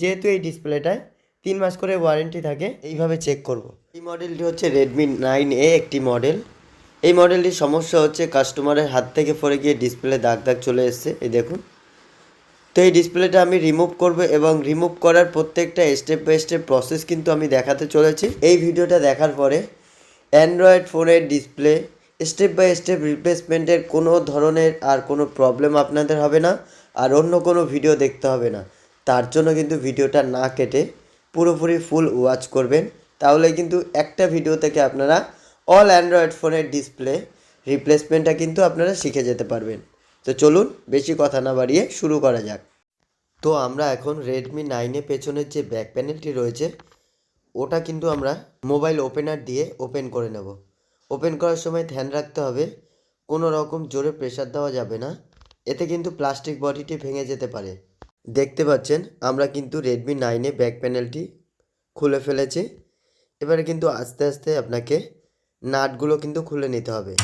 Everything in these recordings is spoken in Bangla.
যেহেতু এই ডিসপ্লেটায় 3 মাস করে ওয়ারেন্টি থাকে, এইভাবে চেক করব। এই মডেলটি হচ্ছে রেডমি 9A একটি মডেল। এই মডেলটির সমস্যা হচ্ছে কাস্টমারের হাত থেকে পড়ে গিয়ে ডিসপ্লে দাগ দাগ চলে এসছে, এই দেখুন। তো এই ডিসপ্লেটা আমি রিমুভ করব এবং রিমুভ করার প্রত্যেকটা স্টেপ বাই স্টেপ প্রসেস কিন্তু আমি দেখাতে চলেছি। এই ভিডিওটা দেখার পরে অ্যান্ড্রয়েড ফোনের ডিসপ্লে স্টেপ বাই স্টেপ রিপ্লেসমেন্টের কোনো ধরনের আর কোনো প্রবলেম আপনাদের হবে না, আর অন্য কোনো ভিডিও দেখতে হবে না। তার জন্য কিন্তু ভিডিওটা না কেটে পুরোপুরি ফুল ওয়াচ করবেন, তাহলে কিন্তু একটা ভিডিও থেকে আপনারা অল অ্যান্ড্রয়েড ফোনের ডিসপ্লে রিপ্লেসমেন্টটা কিন্তু আপনারা শিখে যেতে পারবেন। তো চলুন বেশি কথা না বাড়িয়ে শুরু করা যাক। তো আমরা এখন রেডমি 9 পেছনের যে ব্যাক প্যানেলটি রয়েছে ওটা কিন্তু আমরা মোবাইল ওপেনার দিয়ে ওপেন করে নেব। ওপেন করার সময় ধ্যান রাখতে হবে কোনো রকম জোরে প্রেসার দেওয়া যাবে না, এতে কিন্তু প্লাস্টিক বডিটি ভেঙে যেতে পারে। দেখতে পাচ্ছেন আমরা কিন্তু রেডমি 9 ব্যাক প্যানেলটি খুলে ফেলেছি। এবারে কিন্তু আস্তে আস্তে আপনাকে নাটগুলো কিন্তু খুলে নিতে হবে।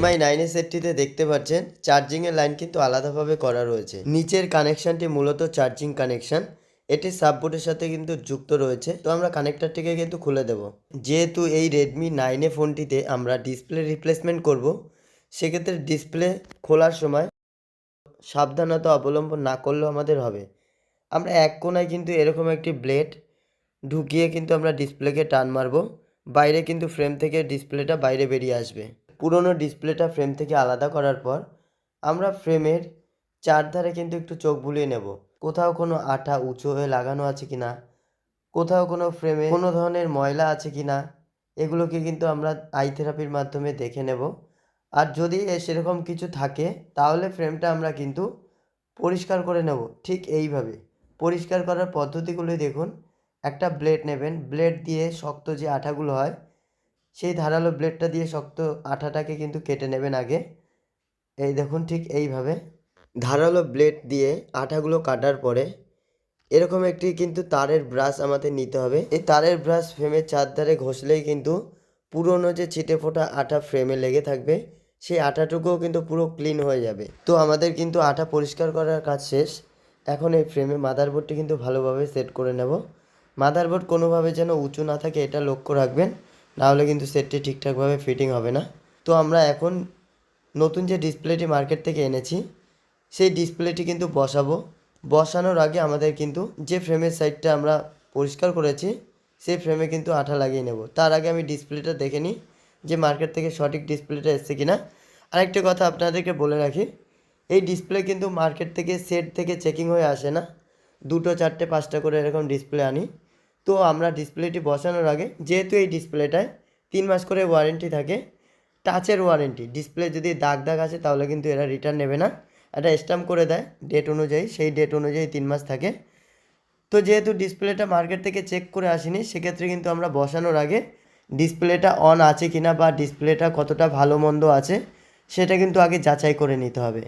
MI9 সেটটিতে দেখতে পাচ্ছেন চার্জিংয়ের লাইন কিন্তু আলাদাভাবে করা রয়েছে। নিচের কানেকশানটি মূলত চার্জিং কানেকশান, এটি সাববোর্ডের সাথে কিন্তু যুক্ত রয়েছে। তো আমরা কানেক্টারটিকে কিন্তু খুলে দেব। যেহেতু এই রেডমি 9 ফোনটিতে আমরা ডিসপ্লে রিপ্লেসমেন্ট করব, সেক্ষেত্রে ডিসপ্লে খোলার সময় সাবধানতা অবলম্বন না করলেও আমাদের হবে। আমরা এক কোণায় কিন্তু এরকম একটি ব্লেড ঢুকিয়ে কিন্তু আমরা ডিসপ্লেকে টান মারব, বাইরে কিন্তু ফ্রেম থেকে ডিসপ্লেটা বাইরে বেরিয়ে আসবে। পুরনো ডিসপ্লেটা ফ্রেম থেকে আলাদা করার পর আমরা ফ্রেমের চারধারে কিন্তু একটু চোখ বুলিয়ে নেব, কোথাও কোনো আঠা উঁচু হয়ে লাগানো আছে কিনা, কোথাও কোনো ফ্রেমে কোনো ধরনের ময়লা আছে কিনা, এগুলোকে কিন্তু আমরা আই থেরাপির মাধ্যমে দেখে নেব। আর যদি সেরকম কিছু থাকে তাহলে ফ্রেমটা আমরা কিন্তু পরিষ্কার করে নেব। ঠিক এইভাবে পরিষ্কার করার পদ্ধতিগুলি দেখুন। একটা ব্লেড নেবেন, ব্লেড দিয়ে শক্ত যে আঠাগুলো হয় সেই ধারালো ব্লেডটা দিয়ে শক্ত আঠাটাকে কিন্তু কেটে নেবেন আগে। এই দেখুন ঠিক এইভাবে ধারালো ব্লেড দিয়ে আঠাগুলো কাটার পরে এরকম একটি কিন্তু তারের ব্রাশ আমাদের নিতে হবে। এই তারের ব্রাশ ফ্রেমের চারধারে ঘষলেই কিন্তু পুরনো যে ছিটে ফোটা আঠা ফ্রেমে লেগে থাকবে সেই আঠাটুকুও কিন্তু পুরো ক্লিন হয়ে যাবে। তো আমাদের কিন্তু আঠা পরিষ্কার করার কাজ শেষ। এখন এই ফ্রেমে মাদারবোর্ডটি কিন্তু ভালোভাবে সেট করে নেব। মাদারবোর্ড কোনোভাবে যেন উঁচু না থাকে এটা লক্ষ্য রাখবেন, নাহলে কিন্তু সেটটি ঠিকঠাকভাবে ফিটিং হবে না। তো আমরা এখন নতুন যে ডিসপ্লেটি মার্কেট থেকে এনেছি সেই ডিসপ্লেটি কিন্তু বসাবো। বসানোর আগে আমাদের কিন্তু যে ফ্রেমের সাইডটা আমরা পরিষ্কার করেছি সেই ফ্রেমে কিন্তু আঠা লাগিয়ে নেব। তার আগে আমি ডিসপ্লেটা দেখে নিই যে মার্কেট থেকে সঠিক ডিসপ্লেটা এসছে কিনা। আরেকটা কথা আপনাদেরকে বলে রাখি, এই ডিসপ্লে কিন্তু মার্কেট থেকে সেট থেকে চেকিং হয়ে আসে না, 2টো 4টে 5টা করে এরকম ডিসপ্লে আনি। তো আমরা ডিসপ্লেটি বসানোর আগে, যেহেতু এই ডিসপ্লেটায় 3 মাস করে ওয়ারেন্টি থাকে, টাচের ওয়ারেন্টি, ডিসপ্লে যদি দাগ দাগ আছে তাহলে কিন্তু এরা রিটার্ন নেবে না, একটা স্ট্যাম্প করে দেয় ডেট অনুযায়ী, সেই ডেট অনুযায়ী 3 মাস থাকে। তো যেহেতু ডিসপ্লেটা মার্কেট থেকে চেক করে আসিনি, সেক্ষেত্রে কিন্তু আমরা বসানোর আগে ডিসপ্লেটা অন আছে কিনা বা ডিসপ্লেটা কতটা ভালো মন্দ আছে সেটা কিন্তু আগে যাচাই করে নিতে হবে।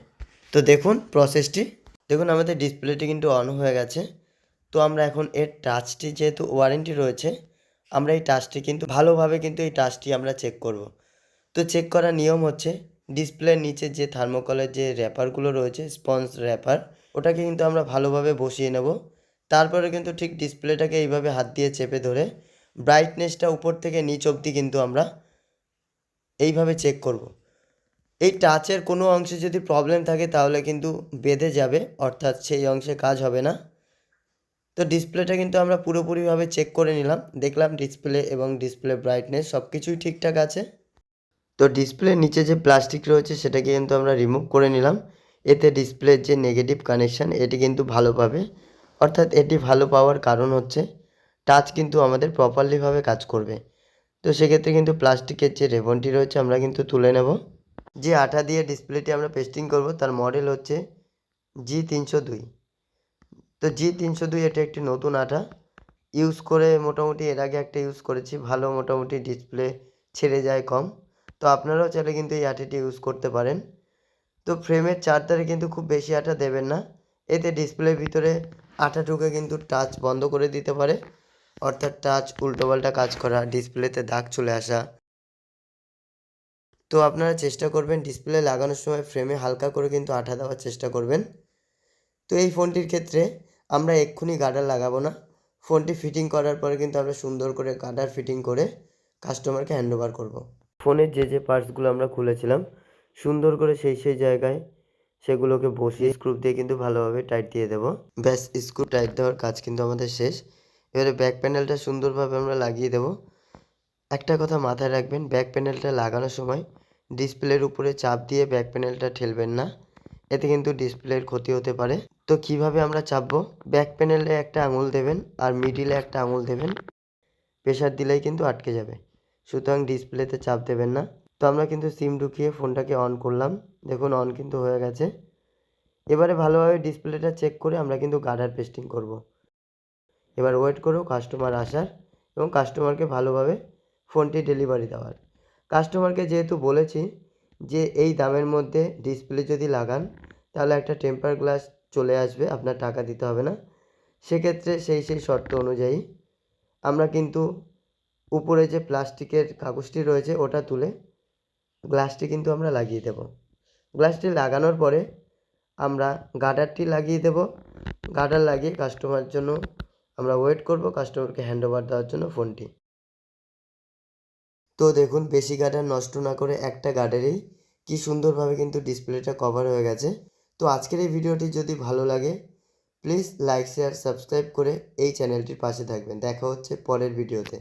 তো দেখুন প্রসেসটি, দেখুন আমাদের ডিসপ্লেটি কিন্তু অন হয়ে গেছে। তো আমরা এখন এর টাচটি, যেহেতু ওয়ারেন্টি রয়েছে, আমরা এই টাচটি কিন্তু ভালোভাবে কিন্তু এই টাচটি আমরা চেক করব। তো চেক করার নিয়ম হচ্ছে ডিসপ্লের নিচে যে থার্মোকলের যে র্যাপারগুলো রয়েছে, স্পঞ্জ র্যাপার, ওটাকে কিন্তু আমরা ভালোভাবে বসিয়ে নেব। তারপরে কিন্তু ঠিক ডিসপ্লেটাকে এইভাবে হাত দিয়ে চেপে ধরে ব্রাইটনেসটা উপর থেকে নিচ অবধি কিন্তু আমরা এইভাবে চেক করব। এই টাচের কোনো অংশে যদি প্রবলেম থাকে তাহলে কিন্তু বেঁধে যাবে, অর্থাৎ সেই অংশে কাজ হবে না। তো ডিসপ্লেটা কিন্তু আমরা পুরোপুরিভাবে চেক করে নিলাম, দেখলাম ডিসপ্লে এবং ডিসপ্লে ব্রাইটনেস সব কিছুই ঠিকঠাক আছে। তো ডিসপ্লের নিচে যে প্লাস্টিক রয়েছে সেটাকে কিন্তু আমরা রিমুভ করে নিলাম। এতে ডিসপ্লের যে নেগেটিভ কানেকশান এটি কিন্তু ভালো পাবে, অর্থাৎ এটি ভালো পাওয়ার কারণ হচ্ছে টাচ কিন্তু আমাদের প্রপারলিভাবে কাজ করবে। তো সেক্ষেত্রে কিন্তু প্লাস্টিকের যে রেবনটি রয়েছে আমরা কিন্তু তুলে নেব। যে আঠা দিয়ে ডিসপ্লেটি আমরা পেস্টিং করব তার মডেল হচ্ছে G302। তো G302 এটা একটি নতুন আঠা, ইউজ করে মোটামুটি এর আগে একটা ইউজ করেছি, ভালো, মোটামুটি ডিসপ্লে ছেড়ে যায় কম। তো আপনারাও চাইলে কিন্তু এই আঠাটি ইউজ করতে পারেন। তো ফ্রেমের চারধারে কিন্তু খুব বেশি আঠা দেবেন না, এতে ডিসপ্লের ভিতরে আঠা ঢুকে কিন্তু টাচ বন্ধ করে দিতে পারে, অর্থাৎ টাচ উল্টোপাল্টা কাজ করা, ডিসপ্লেতে দাগ চলে আসা। তো আপনারা চেষ্টা করবেন ডিসপ্লে লাগানোর সময় ফ্রেমে হালকা করে কিন্তু আঠা দেওয়ার চেষ্টা করবেন। তো এই ফোনটির ক্ষেত্রে আমরা এক্ষুনি গার্ডার লাগাবো না, ফোনটি ফিটিং করার পরে কিন্তু আমরা সুন্দর করে গার্ডার ফিটিং করে কাস্টমারকে হ্যান্ড ওভার করবো। ফোনের যে পার্টসগুলো আমরা খুলেছিলাম সুন্দর করে সেই জায়গায় সেগুলোকে বসিয়ে স্ক্রু দিয়ে কিন্তু ভালোভাবে টাইট দিয়ে দেবো। ব্যাস, স্ক্রু টাইট দেওয়ার কাজ কিন্তু আমাদের শেষ। এবারে ব্যাক প্যানেলটা সুন্দরভাবে আমরা লাগিয়ে দেবো। একটা কথা মাথায় রাখবেন, ব্যাক প্যানেলটা লাগানোর সময় ডিসপ্লের উপরে চাপ দিয়ে ব্যাক প্যানেলটা ঠেলবেন না, এতে কিন্তু ডিসপ্লের ক্ষতি হতে পারে। তো কিভাবে আমরা চাপবো, ব্যাক প্যানেলে একটা আঙুল দেবেন আর মিডিলে একটা আঙুল দেবেন, প্রেসার দিলেই কিন্তু আটকে যাবে, সুতরাং ডিসপ্লেতে চাপ দেবেন না। তো আমরা কিন্তু সিম ঢুকিয়ে ফোনটাকে অন করলাম, দেখুন অন কিন্তু হয়ে গেছে। এবারে ভালোভাবে ডিসপ্লেটা চেক করে আমরা কিন্তু গার্ডার পেস্টিং করব। এবার ওয়েট করো কাস্টমার আসার এবং কাস্টমারকে ভালোভাবে ফোনটি ডেলিভারি দেওয়ার। কাস্টমারকে যেহেতু বলেছি যে এই দামের মধ্যে ডিসপ্লে যদি লাগান তাহলে একটা টেম্পার গ্লাস চলে আসবে, আপনার টাকা দিতে হবে না। সেক্ষেত্রে সেই শর্ত অনুযায়ী আমরা কিন্তু উপরে যে প্লাস্টিকের কাগজটি রয়েছে ওটা তুলে গ্লাসটি কিন্তু আমরা লাগিয়ে দেব। গ্লাসটি লাগানোর পরে আমরা গার্ডারটি লাগিয়ে দেব। গার্ডার লাগিয়ে কাস্টমার জন্য আমরা ওয়েট করব, কাস্টমারকে হ্যান্ড ওভার দেওয়ার জন্য ফোনটি। তো দেখুন বেশি গার্ডার নষ্ট না করে একটা গার্ডারেই কি সুন্দরভাবে কিন্তু ডিসপ্লেটা কভার হয়ে গেছে। তো আজকের এই ভিডিওটি যদি ভালো লাগে প্লিজ লাইক শেয়ার সাবস্ক্রাইব করে এই চ্যানেলটির পাশে থাকবেন। দেখা হচ্ছে পরের ভিডিওতে।